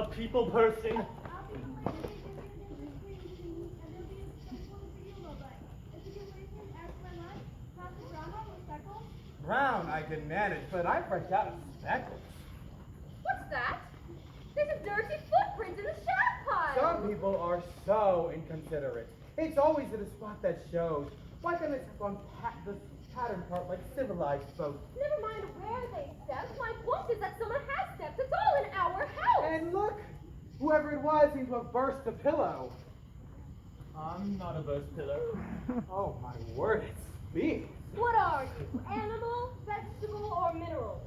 a people person. Brown I can manage, but I fresh out of speckles. What's that? There's a dirty footprint in the shag pile. Some people are so inconsiderate. It's always at a spot that shows. Why can't they step on the pattern part like civilized folk? Never mind where they stepped. My point is that someone has stepped. It's all in our house. And look, whoever it was seems to have burst a pillow. I'm not a burst pillow. Oh my word, it's me. What are you? Animal, vegetable, or mineral?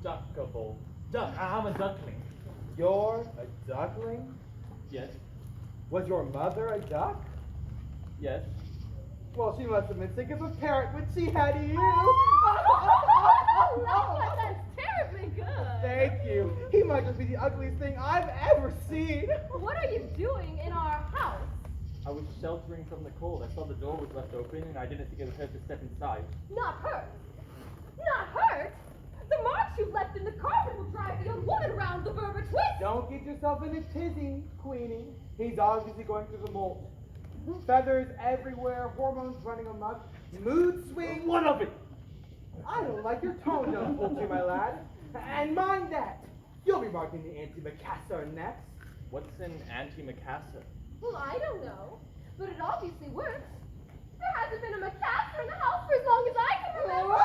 Duckable. I'm a duckling. You're a duckling? Yes. Was your mother a duck? Yes. Well, she must have been sick as a parrot when she had you. Lord, that's terribly good. Thank you. He might just be the ugliest thing I've ever seen. What are you doing in our house? I was sheltering from the cold. I saw the door was left open, and I didn't think it would hurt to step inside. Not hurt. Not hurt? The marks you've left in the carpet will drive the young woman round the Berber twist. Don't get yourself in a tizzy, Queenie. He's obviously going through the molt. Feathers everywhere, hormones running amok, mood swings. What of it? I don't like your tone, young poultry, my lad. And mind that, you'll be marking the antimacassar next. What's an antimacassar? Well, I don't know, but it obviously works. There hasn't been a macassar in the house for as long as I can remember.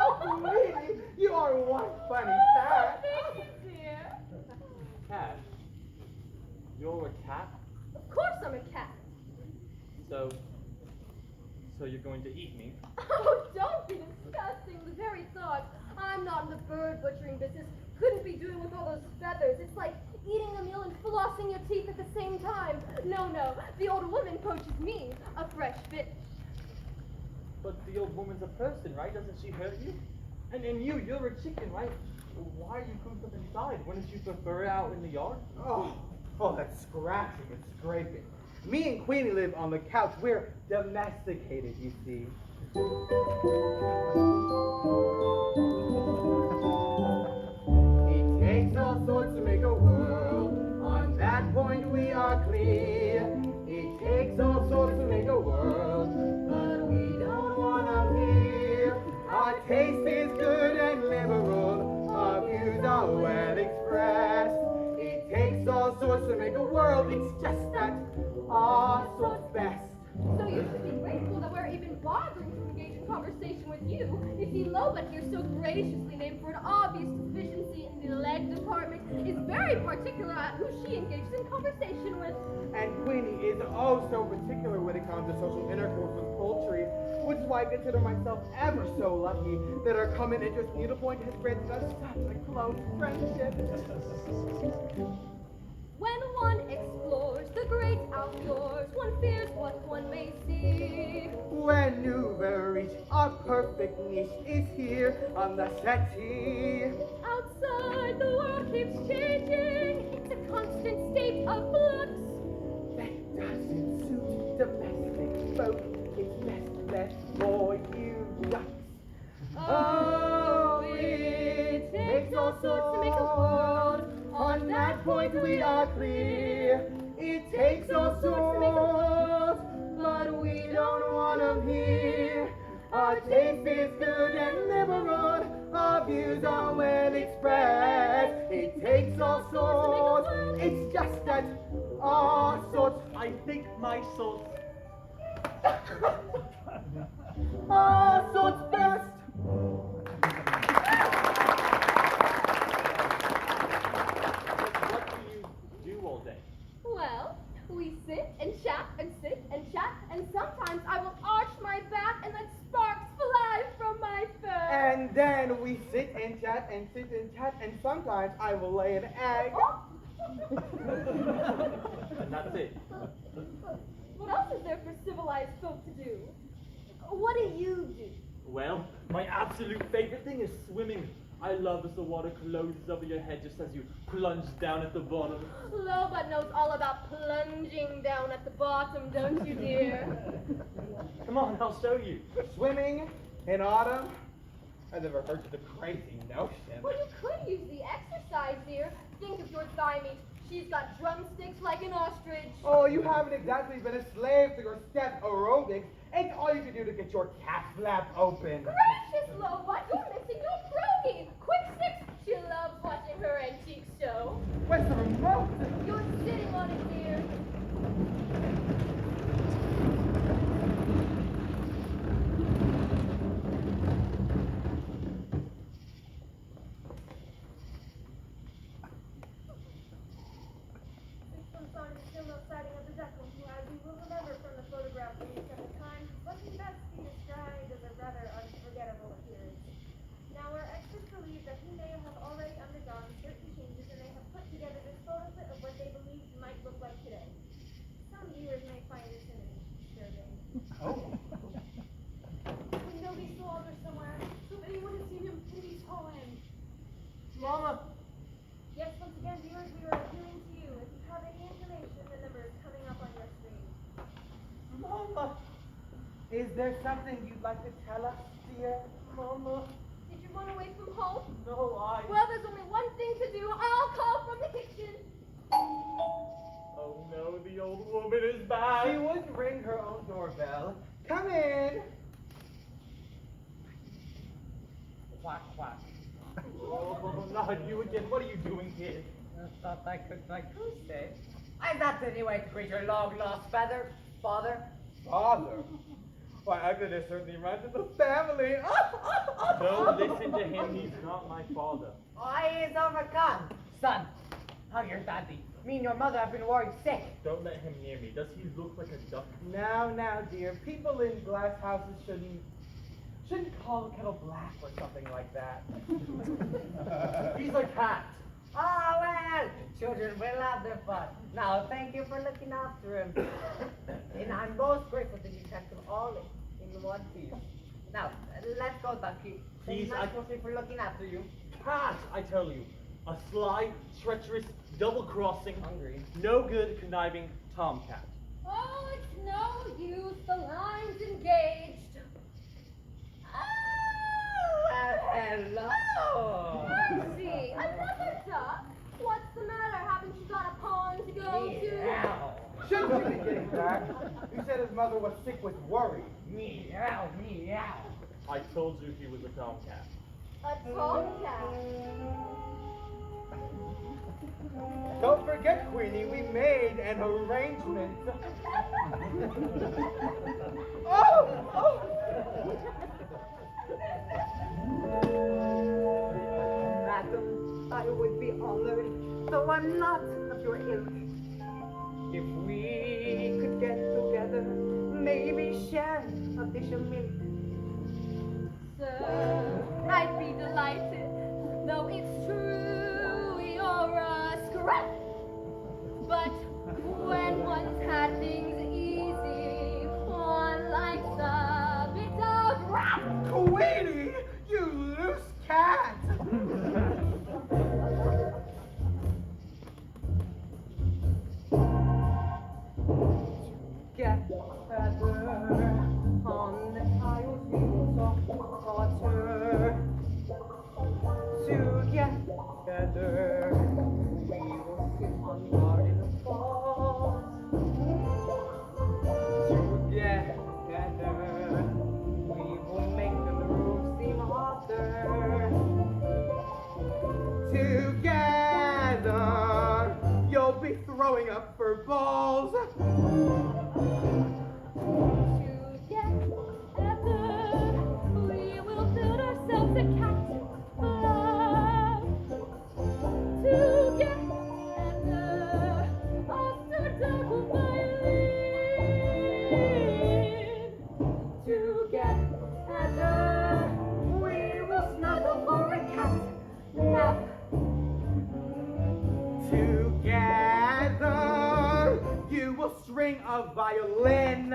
Oh, Queenie, you are one funny cat. Thank you, dear. Cat? You're a cat? Of course I'm a cat. So you're going to eat me? Oh, don't be disgusting. The very thought. I'm not in the bird butchering business. Couldn't be doing with all those feathers. It's like eating a meal and flossing your teeth at the same time. No, the old woman poaches me, a fresh fish. But the old woman's a person, right? Doesn't she hurt you? And you're a chicken, right? Why are you cooped up inside? Wouldn't you prefer it out in the yard? Oh, that's scratching and scraping. Me and Queenie live on the couch. We're domesticated, you see. It takes all sorts to make a world. On that point we are clear. It takes all sorts to make a world, but we don't want them here. Our taste is good and liberal. Our views are well expressed. It takes all sorts to make a world. It's just that our sort's best. So you should be grateful that we're even bothering to engage in conversation with you. You see, Lobet here, so graciously named for an obvious deficiency in the leg department, is very particular at who she engages in conversation with. And Queenie is oh so particular when it comes to social intercourse with poultry, which is why I consider myself ever so lucky that our common interest needlepoint has granted us such a close friendship. When one explores the great outdoors, one fears what one may see. When new reach, our perfect niche is here on the settee. Outside, the world keeps changing. It's a constant state of flux. That doesn't suit domestic folk. It's best left for you ducks. Oh, it takes all sorts to make a world. On that point we are clear. It takes all sorts to make a world, but we don't want them here. Our taste is good and liberal. Our views are well expressed. It takes all sorts. It's just that our sorts. I think my soul. Our sorts best. What do you do all day? Well, we sit and chat and sit and chat, and sometimes I will arch my back and let sparks fly from my fur. And then we sit and chat and sit and chat, and sometimes I will lay an egg. And that's it. What else is there for civilized folk to do? What do you do? Well, my absolute favorite thing is swimming. I love as the water closes over your head just as you plunge down at the bottom. Lobot knows all about plunging down at the bottom, don't you, dear? Come on, I'll show you. Swimming in autumn? I've never heard of the crazy notion. Well, you could use the exercise, dear. Think of my meat. She's got drumsticks like an ostrich. Oh, you haven't exactly been a slave to your step aerobics. It's all you can do to get your cat flap open. Gracious, Lobot, you're missing your brony. Quick six, she loves watching her antique show. Where's the remote? You're sitting on it, dear. Still no sighting of the duckling, who, as you will remember from the photograph we took at the time, what can best be described as a rather unforgettable appearance. Now, our experts believe that he may have already undergone certain changes, and they have put together this photo set of what they believe he might look like today. Some viewers may find this image disturbing. Oh. We know these saws are somewhere, so if anyone has seen him, please call in. Mama. Yes, once again, viewers, we are appealing to you. If you have any information, the number is coming up on your screen. Mama, is there something you'd like to tell us, dear? Mama. Did you run away from home? No, I. Well, there's only one thing to do. I'll call from the kitchen. Oh no, the old woman is back. She would ring her own doorbell. Come in. Quack, quack. Oh, not you again. What are you doing here? I thought I could like goose day. I'm not any way to greet your long-lost father. Father? Why, Agnes certainly runs in the family. Don't listen to him. He's not my father. I is overcome. Son, how your daddy? Me and your mother have been worried sick. Don't let him near me. Does he look like a duck? Now, dear, people in glass houses shouldn't call the kettle black or something like that. He's a cat. Oh, well, children will have their fun. Now, thank you for looking after him. And I'm most grateful that you kept them all in one piece. Now, let's go, Donkey. Thank you He's much mostly for looking after you. Cat, I tell you. A sly, treacherous, double-crossing, Hungry. no good, conniving tomcat. Oh, it's no use. The line's engaged. Hello. Mercy, another duck? What's the matter? Haven't you got a pond to go to? Meow. Shouldn't you be getting back? You said his mother was sick with worry. Meow, meow. I told you he was a tomcat. A tomcat. Don't forget, Queenie, we made an arrangement. Oh! Madam, I would be honored, though I'm not of your ilk. If we could get together, maybe share a dish of milk. Sir, I'd be delighted, though it's true you're a scrap. But when one's had things easy, one likes a bit of rap. Queenie, you loose cat! Get better on the tiles we will talk water. Together we will sit on garden walls. Together we will make the room seem hotter. Together, you'll be throwing up for balls. Together, we will build ourselves a cat club. Together, after dark will violin. Together, we will snuggle for a cat nap. Together, you will string a violin.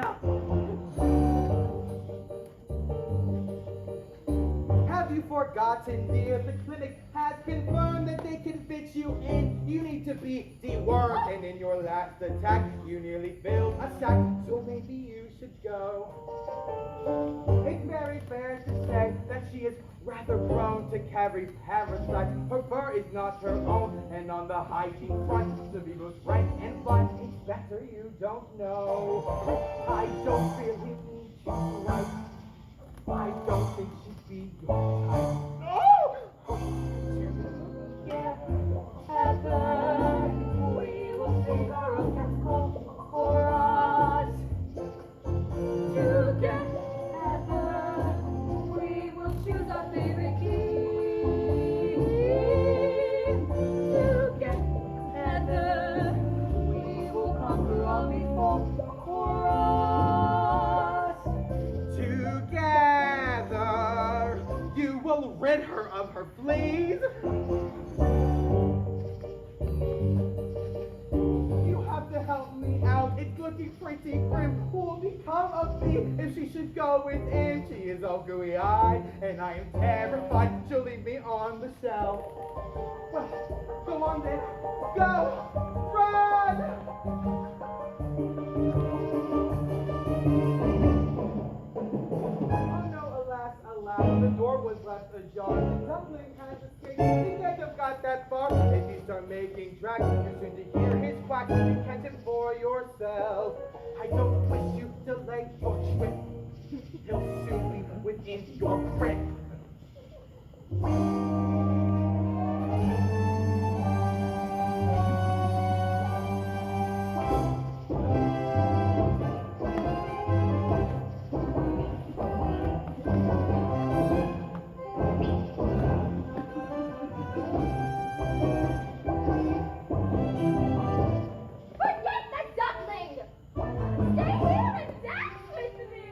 Have you forgotten, dear? The clinic has confirmed that they can fit you in. You need to be dewormed, and in your last attack, you nearly filled a sack. So maybe you should go. It's very fair to say that she is rather prone to carry parasites. Her fur is not her own, and on the hygiene front, the beagle's rank and fine. Inspector, you don't know. I don't really need you right. I don't think she'd be your type. Yeah, Heather, we will sing our own cat's chorus. Together, we will choose our favorite king. Together, we will conquer all before us. Together, you will rid her of her fleas. You have to help me out. It's looking pretty grim. Who will become of me if she should go within? She is all gooey-eyed, and I am terrified. She'll leave me on the shelf. Well, go on then. Go! Run! Oh no, alas, alas, the door was left ajar. The dumpling has escaped. He can't have got that far. If you start making tracks, you're soon to hear his quack. You catch him for yourself. I don't wish you to lay your trip. He'll soon be within your grip. Forget the duckling! Stay here and dance with me!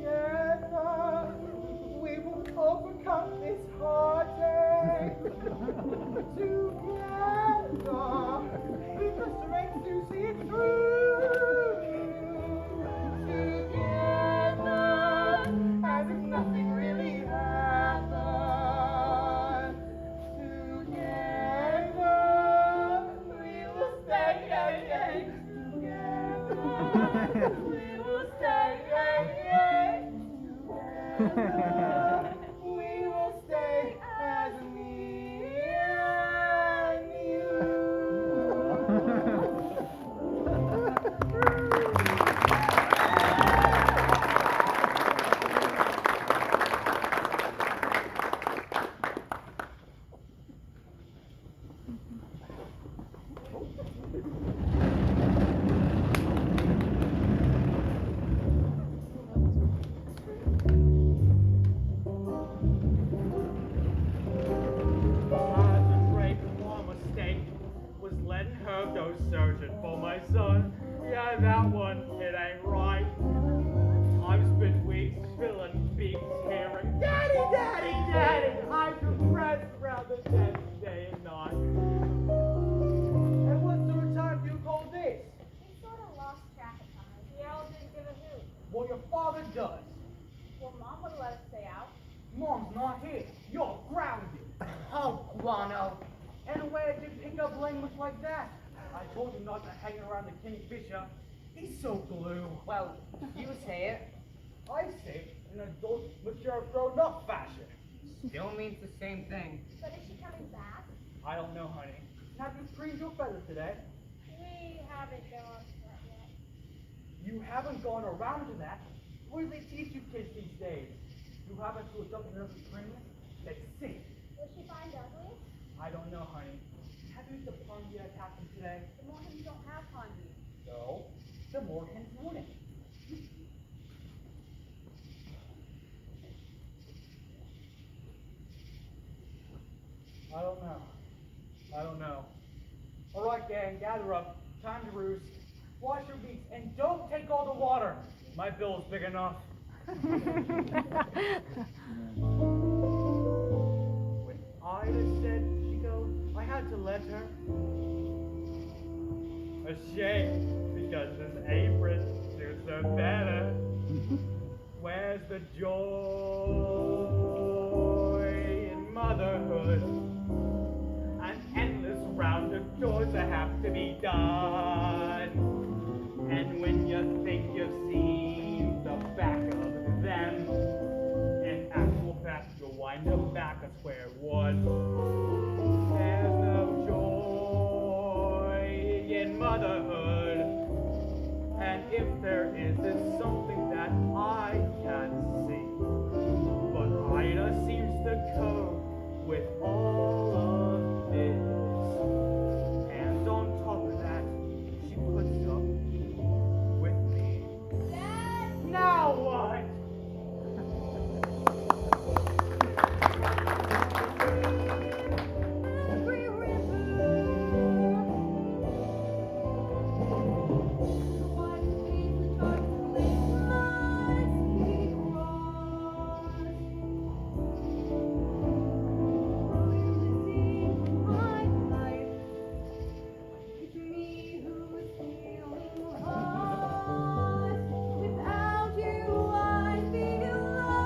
Together, we will overcome this heartache. Together, we've the strength to see it through. Together, as if nothing really happened. Together, we will stay. Together, we will stay. Together, we will stay as me and you. The great one mistake was letting her go searching for my son. Yeah, that one, it ain't right. I've spent weeks filling beaks hearing, Daddy, Daddy, Daddy. I'm depressed rather than day and night. And what sort of time do you call this? We sort of lost track of time. We all didn't give a hoot. Well, your father does. Well, Mom would let us stay out. Mom's not here. You're grounded. Oh, Guano. And where did you pick up language like that? I told you not to hang around the Kingfisher. He's so blue. Well, you say it. I say it in an adult, mature, grown-up fashion. Still means the same thing. But is she coming back? I don't know, honey. Have you preened your feathers today? We haven't gone to that yet. You haven't gone around to that. What do they teach you kids these days? You haven't looked up another string? They sing. Will she find ugly? I don't know, honey. Have you the Pondia happened today? The Morgans don't have Pondy. No. The Morgans wouldn't. I don't know. All right, gang, gather up. Time to roost. Wash your beaks and don't take all the water. My bill's big enough. When Ida said she go, I had to let her. A shame, because this apron suits her better. Where's the joy in motherhood? An endless round of chores that have to be done. And when you think you've seen the back of them, in actual fact you'll wind up back at square one. There's no joy in motherhood. And if there is, it's something that I can't see. But Ida seems to cope with all of this. And on top of that, she puts up with me. Dad! Now what? Every river, the wide space, the dark place must be crossed. While you're missing my life, it's me who's feeling lost. Without you, I feel lost.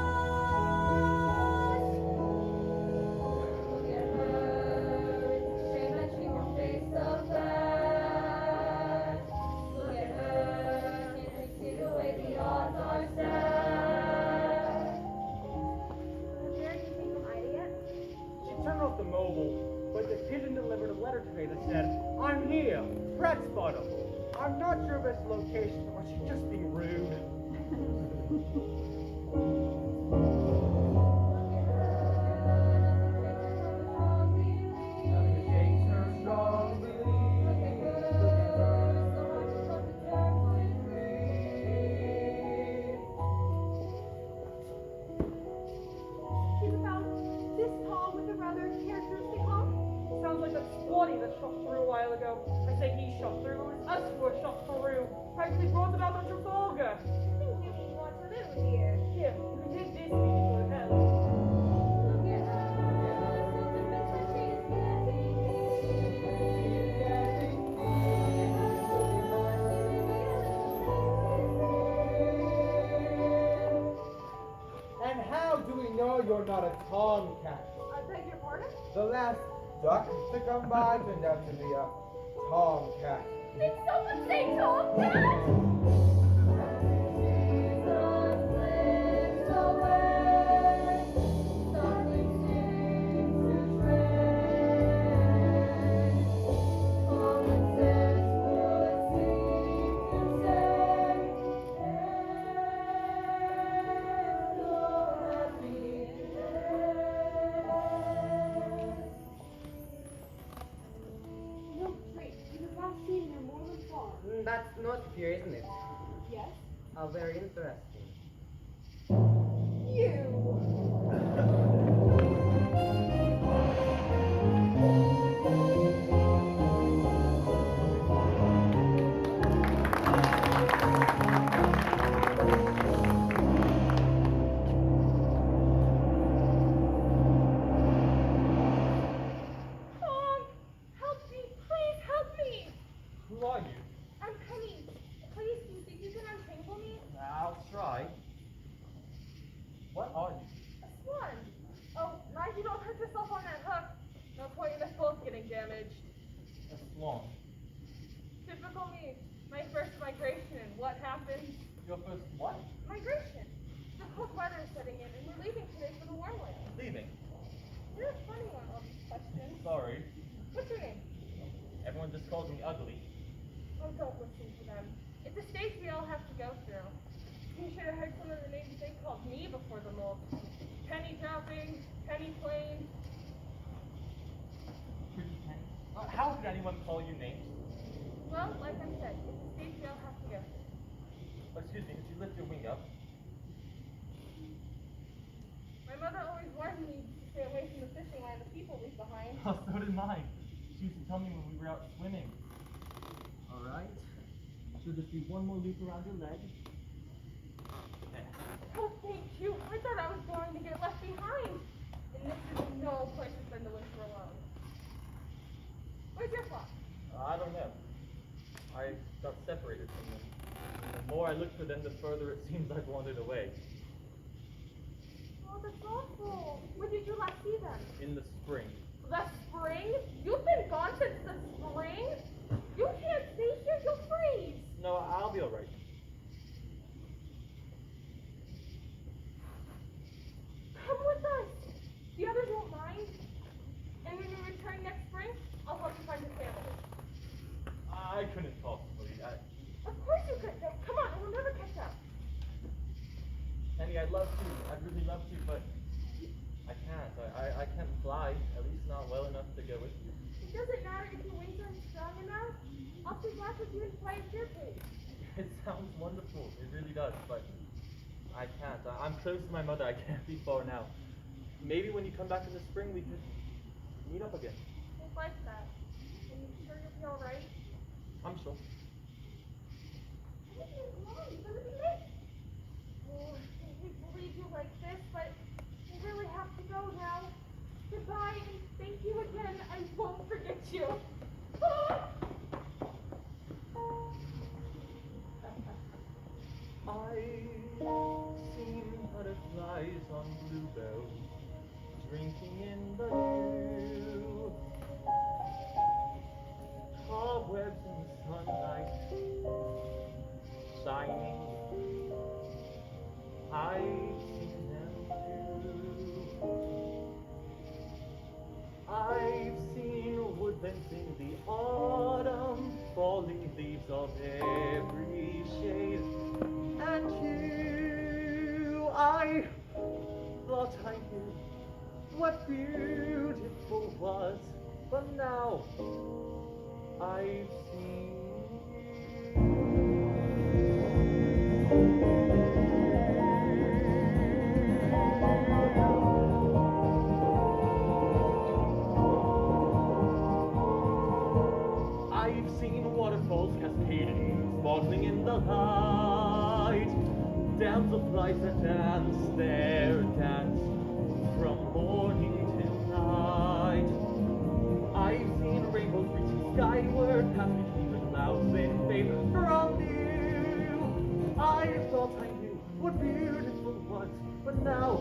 Look at her, shame that she won't face the fact. Look at her, can't we see the way the odds are stacked? Heard anything from Ida yet? She turned off the mobile, but the pigeon delivered a letter today that said, I'm here, Fred Spottum. I'm not sure of its location, or she's just being rude. She's about this tall with a rather characteristic honk. Sounds like that squatty that shot through a while ago. I say he shot through, it was us who were shot through. Practically brought about the Trafalgar. I think you want to live here. Here, you can take this beautiful hotel. Look at her, something better she's getting. And how do we know you're not a tomcat? I beg your pardon? The last duck to come by turned out to be a tomcat. Did someone say tomcat? Jesus slips away, something seems to trend. Common sense would seem to say, hello, happiness. No, wait. You was last seen near Moreland Farm. That's North Pier, isn't it? Yes? How very interesting. You. Honk! Help me! Please help me! Who are you? I'm Penny. Please, do you think you can untangle me? I'll try. What are you? A swan. Oh, mind you don't hurt yourself on that hook. No point in us both getting damaged. A swan. Typical me. My first migration, and what happened? Your first what? Migration. The cold weather is setting in, and we're leaving today for the warm land. Leaving. You're a funny one, all these questions. Sorry. What's your name? Everyone just calls me ugly. Oh, don't listen to them. It's a stage we all have to go through. You should have heard some of the names they called me before the mold. Penny dropping, penny plane. How could anyone call you names? Well, like I said, it's a stage we all have to go through. Excuse me, could you lift your wing up? My mother always warned me to stay away from the fishing line the people leave behind. Oh, so did mine. She used to tell me when we were out swimming. Alright. Should just be one more loop around your leg. Oh, thank you. I thought I was going to get left behind. And this is no place to spend the winter alone. Where's your flock? I don't know. I got separated from them. And the more I look for them, the further it seems I've wandered away. Oh, that's awful. When did you last see them? In the spring. The spring? You've been gone since the spring? You can't stay here, you'll freeze. No, I'll be alright. Come with us. The others won't mind. And when we return next spring, I'll help you find your family. I couldn't possibly. Of course you could. No, come on, we'll never catch up. Penny, I'd love to. I'd really love to, but I can't. I can't fly. At least not well enough to go with you. It doesn't matter if your wings aren't strong enough. I'll stay back with you and fly at your pace. It sounds wonderful. It really does, but I can't. I'm close to my mother. I can't be far now. Maybe when you come back in the spring, we could meet up again. We'll like that. Are you sure you'll be alright? I'm sure. Come on, you're gonna be late. Oh, I hate to leave you like this, but I really have to go now. Goodbye, and thank you again. I won't forget you. I've seen butterflies on bluebells, drinking in the dew. Cobwebs in the sunlight, shining. I've seen them too. I've seen woodlands in the autumn, falling leaves of every shade. And you, I thought I knew what beautiful was, but now I've seen I've seen waterfalls cascading, sparkling in the light. Damselflies that dance their dance from morning till night. I've seen rainbows reaching skyward, pass between the clouds and fade from view. I thought I knew what beautiful was, but now